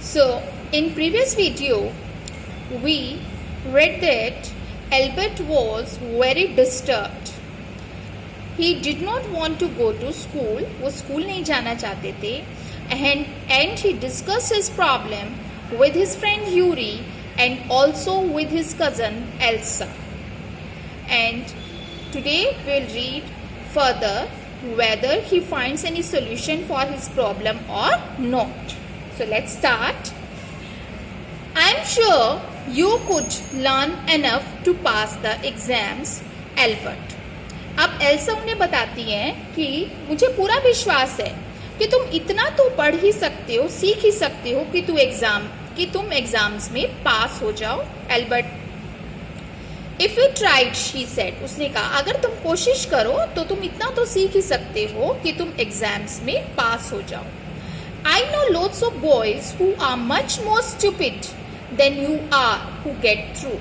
So, in previous video, we read that Albert was very disturbed. He did not want to go to school. वो school नहीं जाना चाहते थे. And he discussed his problem with his friend Yuri and also with his cousin Elsa. And today we'll read further whether he finds any solution for his problem or not. So let's start. I'm sure you could learn enough to pass the exams, Albert. अब Elsa उन्हें बताती हैं कि मुझे पूरा विश्वास है कि तुम इतना तो पढ़ ही सकते हो, सीख ही सकते हो कि तुम एग्जाम्स में पास हो जाओ. Albert, if you tried, she said, उसने कहा अगर तुम कोशिश करो तो तुम इतना तो सीख ही सकते हो कि तुम एग्जाम्स में पास हो जाओ. I know lots of boys who are much more stupid than you are who get through.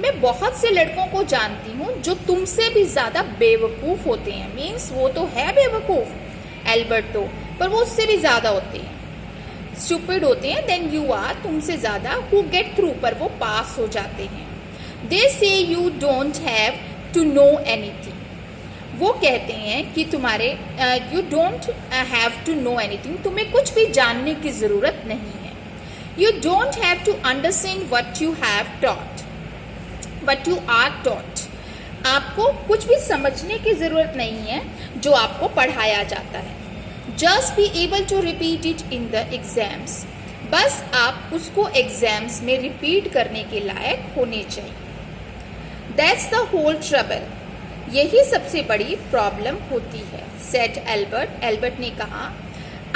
मैं बहुत से लड़कों को जानती हूँ जो तुमसे भी ज्यादा बेवकूफ होते हैं. मीन्स वो तो है बेवकूफ एल्बर्ट तो, पर वो उससे भी ज्यादा होते हैं. स्टूपिड होते हैं देन यू आर, तुमसे ज्यादा, हु गेट थ्रू, पर वो पास हो जाते हैं. They say you don't have to know anything. वो कहते हैं कि तुम्हारे you don't have to know anything, तुम्हें कुछ भी जानने की जरूरत नहीं है. You don't have to understand what you have taught, what you are taught. आपको कुछ भी समझने की जरूरत नहीं है जो आपको पढ़ाया जाता है. Just be able to repeat it in the exams. बस आप उसको एग्जाम्स में रिपीट करने के लायक होने चाहिए. That's the whole trouble. यही सबसे बड़ी प्रॉब्लम होती है, सेड एल्बर्ट. एल्बर्ट ने कहा,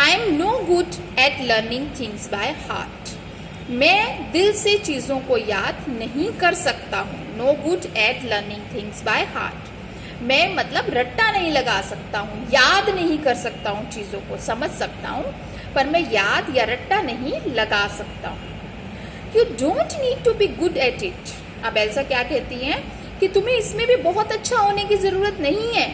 I am no good at learning things by heart. मैं दिल से चीज़ों को याद नहीं कर सकता हूँ. No good at learning things by heart. मैं मतलब रट्टा नहीं लगा सकता हूँ, याद नहीं कर सकता हूँ, चीज़ों को समझ सकता हूँ पर मैं याद या रट्टा नहीं लगा सकता हूँ. You don't need to be good at it. अब ऐसा क्या कहती हैं कि तुम्हें इसमें भी बहुत अच्छा होने की जरूरत नहीं है.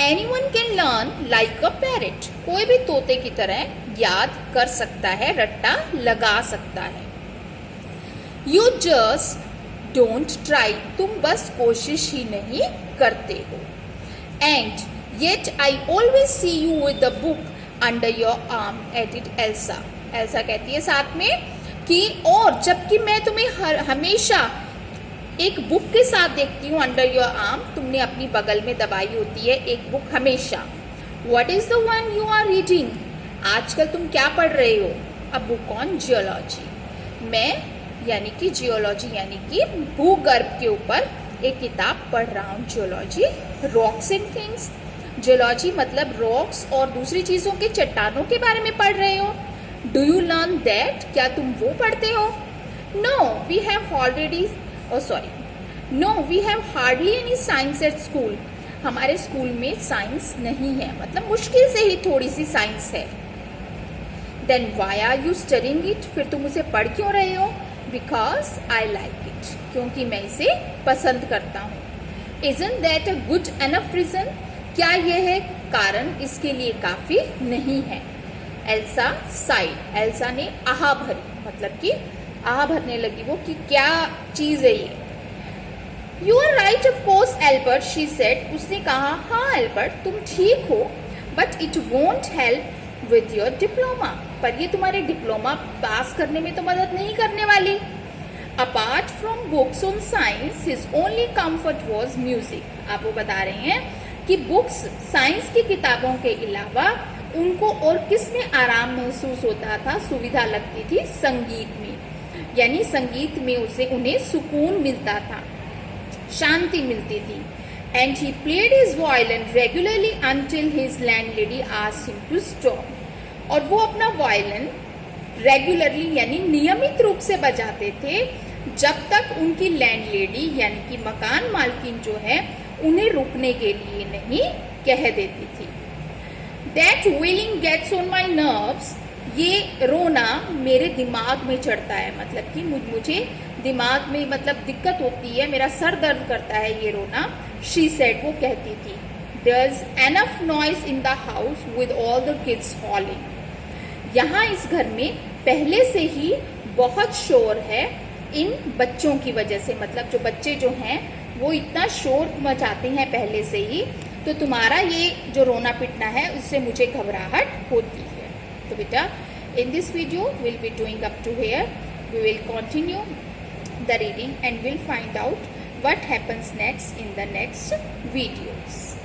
Anyone can learn like a parrot. कोई भी तोते की तरह याद कर सकता है, रट्टा लगा सकता है. You just don't try. तुम बस कोशिश ही नहीं करते हो. And yet I always see you with the book under your arm, added Elsa. Elsa कहती है साथ में कि और जबकि मैं तुम्हें हमेशा एक बुक के साथ देखती हूँ, अंडर योर आर्म, तुमने अपनी बगल में दबाई होती है एक बुक हमेशा. What is the one you are reading. आजकल तुम क्या पढ़ रहे हो. A book on geology. मैं यानी कि जियोलॉजी यानी कि भूगर्भ के ऊपर एक किताब पढ़ रहा हूँ. Geology, rocks and things. Geology मतलब रॉक्स और दूसरी चीजों के चट्टानों के बारे में पढ़ रहे हो. Do you learn that. क्या तुम वो पढ़ते हो. No we have already No, we have hardly any science at school. हमारे स्कूल में साइंस नहीं है, मतलब मुश्किल से ही थोड़ी सी साइंस है. Then why are you studying it? फिर तुम उसे पढ़ क्यों रहे हो. Because I like it. क्योंकि मैं इसे पसंद करता हूँ. Isn't that a good enough reason? क्या यह है कारण इसके लिए काफी नहीं है. Elsa side. एल्सा ने आहा भरी, मतलब कि आह भरने लगी वो कि क्या चीज है ये. You are right of course Albert, she said. उसने कहा, हाँ एल्बर्ट तुम ठीक हो, but it won't help with your diploma. पर ये तुम्हारे डिप्लोमा पास करने में तो मदद नहीं करने वाली. Apart from books on science his only comfort was music. आप वो बता रहे हैं कि बुक्स, साइंस की किताबों के अलावा उनको और किस में आराम महसूस होता था, सुविधा लगती थी, संगीत में. यानी संगीत में उन्हें सुकून मिलता था, शांति मिलती थी. And he played his violin regularly until his landlady asked him to stop. और वो अपना वायलिन रेगुलरली यानी नियमित रूप से बजाते थे जब तक उनकी लैंडलेडी यानी कि मकान मालकिन जो है उन्हें रुकने के लिए नहीं कह देती थी. That wailing gets on my nerves. ये रोना मेरे दिमाग में चढ़ता है, मतलब कि मुझे दिमाग में मतलब दिक्कत होती है, मेरा सर दर्द करता है ये रोना. She said. वो कहती थी. There is enough noise in the house with all the kids falling. यहाँ इस घर में पहले से ही बहुत शोर है इन बच्चों की वजह से, मतलब जो बच्चे जो हैं वो इतना शोर मचाते हैं पहले से ही, तो तुम्हारा ये जो रोना पिटना है उससे मुझे घबराहट होती है। तो बेटा in this video we'll be doing up to here. We will continue the reading and we'll find out what happens next in the next videos.